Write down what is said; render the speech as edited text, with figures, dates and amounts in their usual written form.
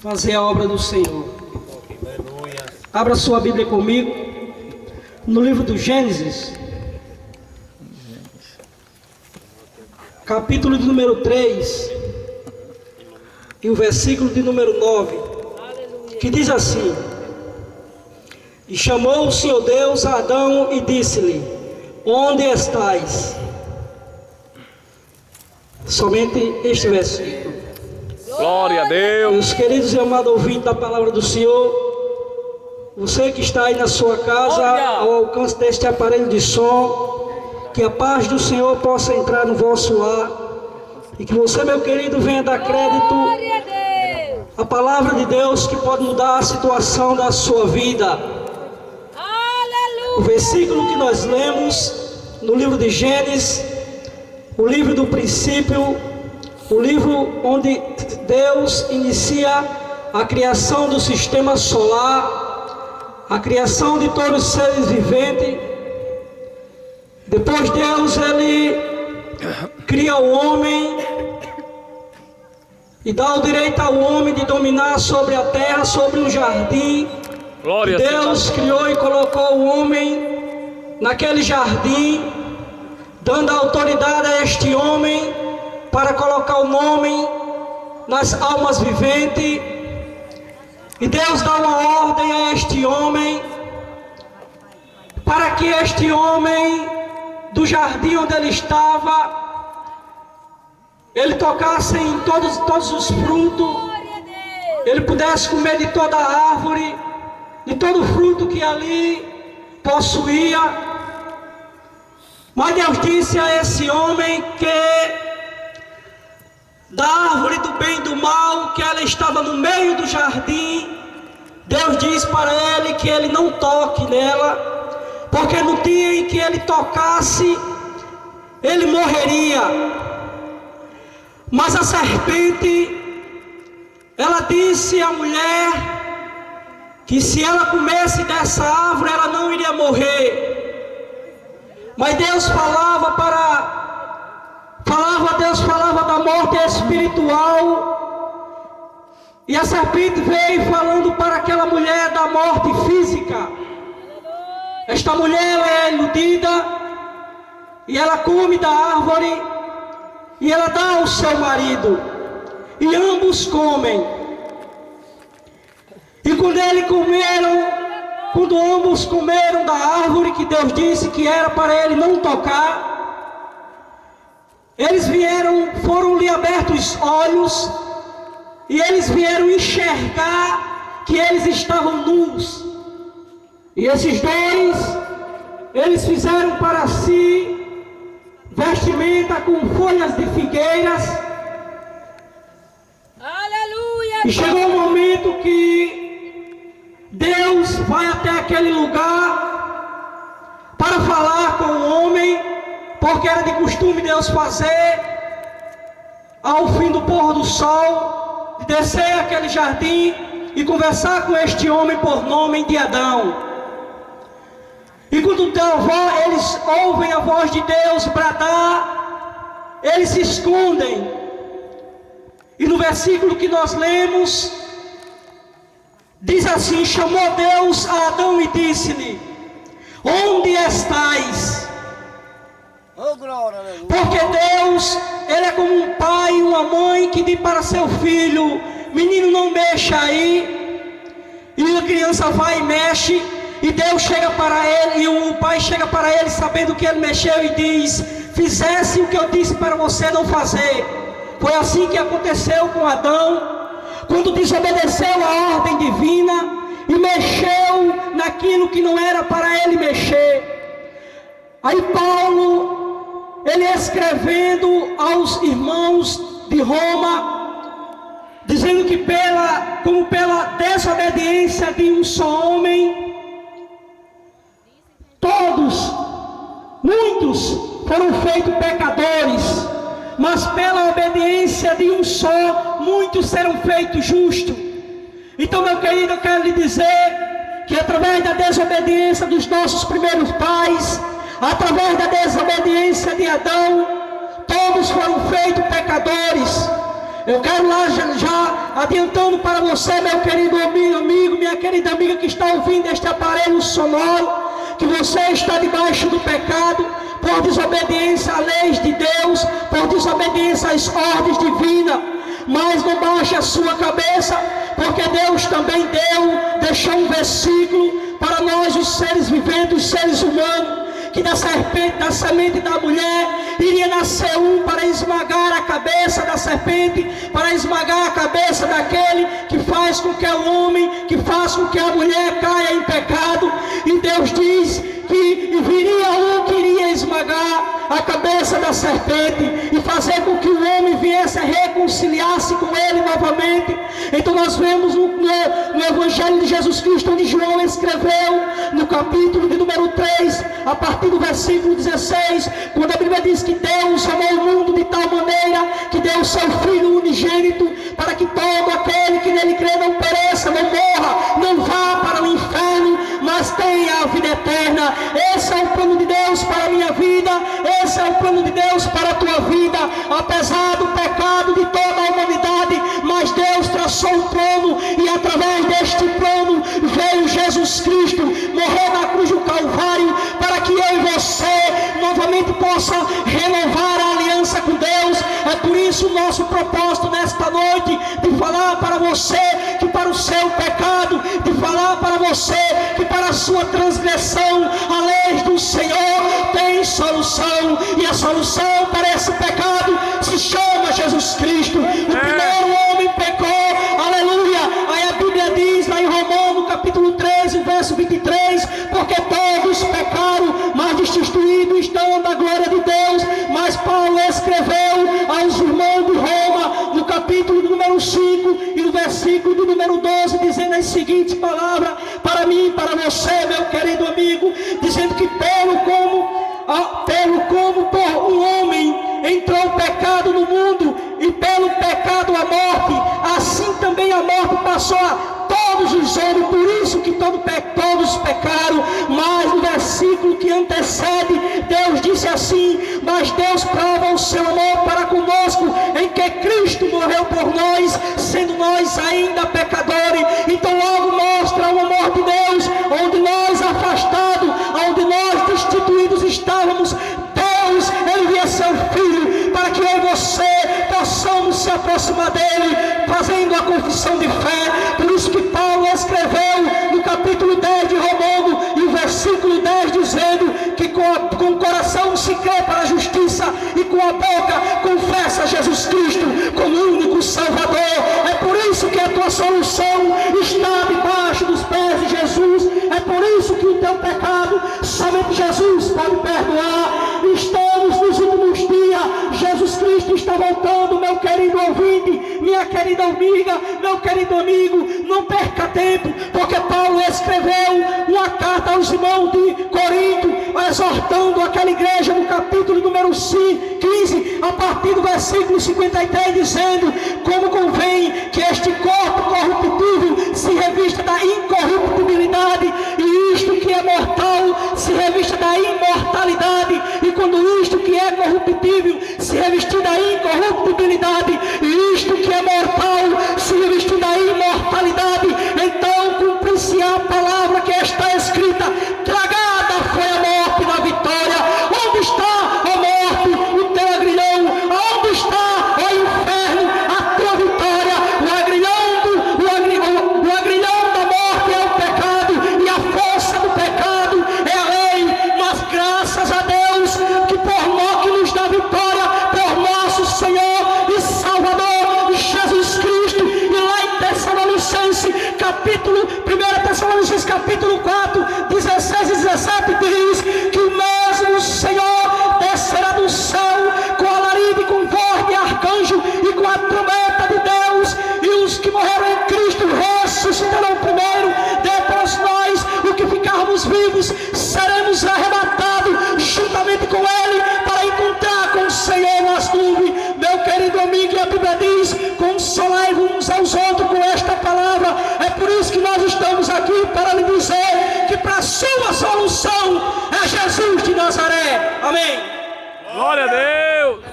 fazer a obra do Senhor. Abra sua Bíblia comigo, no livro do Gênesis, capítulo de número 3, e o versículo de número 9, que diz assim: E chamou o Senhor Deus a Adão e disse-lhe: Onde estás? Somente este versículo. Glória a Deus. Meus queridos e amados ouvintes da palavra do Senhor, você que está aí na sua casa, ao alcance deste aparelho de som, que a paz do Senhor possa entrar no vosso lar, e que você, meu querido, venha dar crédito à palavra de Deus, que pode mudar a situação da sua vida. O versículo que nós lemos no livro de Gênesis, o livro do princípio, o livro onde Deus inicia a criação do sistema solar, a criação de todos os seres viventes. Depois Deus, ele cria o homem e dá o direito ao homem de dominar sobre a terra, sobre um jardim. Glória Deus criou e colocou o homem naquele jardim, dando autoridade a este homem para colocar o nome nas almas viventes. E Deus dá uma ordem a este homem, para que este homem, do jardim onde ele estava, ele tocasse em todos os frutos, ele pudesse comer de toda a árvore, de todo o fruto que ali possuía. Mas Deus disse a esse homem que da árvore do bem e do mal, que ela estava no meio do jardim, Deus diz para ele que ele não toque nela, porque no dia em que ele tocasse, ele morreria. Mas a serpente, ela disse à mulher que se ela comesse dessa árvore, ela não iria morrer. Mas Deus Deus falava da morte espiritual, e a serpente veio falando para aquela mulher da morte física. Esta mulher, ela é iludida, e ela come da árvore, e ela dá ao seu marido, e ambos comem. E quando ambos comeram da árvore que Deus disse que era para ele não tocar, eles foram-lhe abertos os olhos, e eles vieram enxergar que eles estavam nus. E esses dois, eles fizeram para si vestimenta com folhas de figueiras. Aleluia! E chegou o momento que Deus vai até aquele lugar para falar com o homem, porque era de costume Deus fazer ao fim do pôr do sol, de descer aquele jardim e conversar com este homem por nome de Adão. E quando eles ouvem a voz de Deus bradar, eles se escondem. E no versículo que nós lemos, diz assim: chamou Deus a Adão e disse-lhe: Onde estás? Porque Deus, ele é como um pai e uma mãe que diz para seu filho: menino, não mexa aí. E a criança vai e mexe, e Deus chega para ele, e o pai chega para ele sabendo que ele mexeu, e diz: fizesse o que eu disse para você não fazer. Foi assim que aconteceu com Adão, quando desobedeceu a ordem divina e mexeu naquilo que não era para ele mexer. Aí Paulo, ele escrevendo aos irmãos de Roma, dizendo que como pela desobediência de um só homem, muitos foram feitos pecadores, mas pela obediência de um só, muitos serão feitos justos. Então, meu querido, eu quero lhe dizer que através da desobediência dos nossos primeiros pais, através da desobediência de Adão, todos foram feitos pecadores. Eu quero lá já adiantando para você, meu querido amigo, minha querida amiga que está ouvindo este aparelho sonoro, que você está debaixo do pecado, por desobediência às leis de Deus, por desobediência às ordens divinas. Mas não baixe a sua cabeça, porque Deus também deixou um versículo para nós, os seres viventes, os seres humanos, que da serpente, da semente da mulher, iria nascer um para esmagar a cabeça da serpente, para esmagar a cabeça daquele que faz com que o homem, que faz com que a mulher caia em pecado. E Deus diz que viria um que iria esmagar a cabeça da serpente e fazer com que o homem viesse a reconciliar-se com ele novamente. Então nós vemos no Evangelho de Jesus Cristo, onde João escreveu no capítulo de número 3, a partir do versículo 16, quando a Bíblia diz que Deus amou o mundo de tal maneira que deu o seu Filho unigênito, para que todo aquele que nele crê não pereça, não morra, não vá para o inferno, mas tenha a vida eterna. Esse é o plano de Deus para a minha vida, esse é o plano de Deus para a tua vida. Apesar do pecado de toda a humanidade, mas Deus traçou um plano, e através deste plano veio Jesus Cristo, morreu na cruz do Calvário, para que eu e você novamente possa renovar a aliança com Deus. É por isso o nosso propósito nesta noite, de falar para você que para o seu pecado, de falar para você que para a sua transgressão, a lei do Senhor tem solução, e a solução para esse pecado se chama Jesus Cristo. O primeiro homem pecou, aleluia. Aí a Bíblia diz lá em Romanos capítulo 13, verso 23, porque todos pecaram, mas destituídos estão da glória de Deus. Mas Paulo escreveu aos irmãos de Roma, no capítulo número 5 e no versículo do número 12, dizendo as seguintes palavras para mim e para você, meu querido amigo, dizendo que pelo como por um homem entrou o pecado no mundo, e pelo pecado a morte, assim também a morte passou a todos os homens, por isso que todos pecaram. Mas no versículo que antecede, Deus disse assim: mas Deus prova o seu amor para conosco, em que Cristo morreu por nós, sendo nós ainda pecadores. Então logo mostra o amor de Deus, onde nós afastados, onde nós destituídos estávamos, Deus envia seu Filho para que eu e você possamos se aproximar dele, fazendo a confissão de fé. Por isso que Paulo escreveu no capítulo 10 de Romanos, e o versículo 10, dizendo que com o coração se crê para a justiça, e com a boca confessa Jesus Cristo como único Salvador. É por isso que a tua solução está debaixo dos pés de Jesus. É por isso que o teu pecado somente Jesus pode perdoar. Estamos nos últimos dias, Jesus Cristo está voltando, meu querido ouvinte, minha querida amiga, meu querido amigo. Não perca tempo, porque Paulo escreveu uma carta aos irmãos de Corinto, exortando aquela igreja no capítulo número 15, a partir do versículo 53, dizendo como convém que este corpo corruptível se revista da incorruptibilidade, e isto que é mortal se revista da imortalidade. E quando isto que é corruptível se revestir da incorruptibilidade, e isto que é mortal se revestir da imortalidade, então cumprir-se a palavra que está escrita: tragada foi a morte na vitória. Onde está a morte, o teu agrilhão? Onde está, ó inferno, a tua vitória? O agrilhão da morte é o pecado, e a força do pecado é a lei. Mas graças a Deus que por nós, que nos dá vitória por nosso Senhor e Salvador Jesus Cristo. E lá em Tessalonicenses capítulo 4, 16 e 17 diz que o mesmo Senhor descerá do céu com alarido, com voz de arcanjo e com a trombeta de Deus, e os que morreram em Cristo ressuscitarão primeiro. Depois nós, os que ficarmos vivos, seremos arrebatados juntamente com Ele para encontrar com o Senhor nas nuvens. Meu querido amigo, a Bíblia diz: consolai-vos uns aos outros com esta palavra. É por isso que nós estamos aqui, para lhe dizer que para a sua solução é Jesus de Nazaré. Amém. Glória a Deus.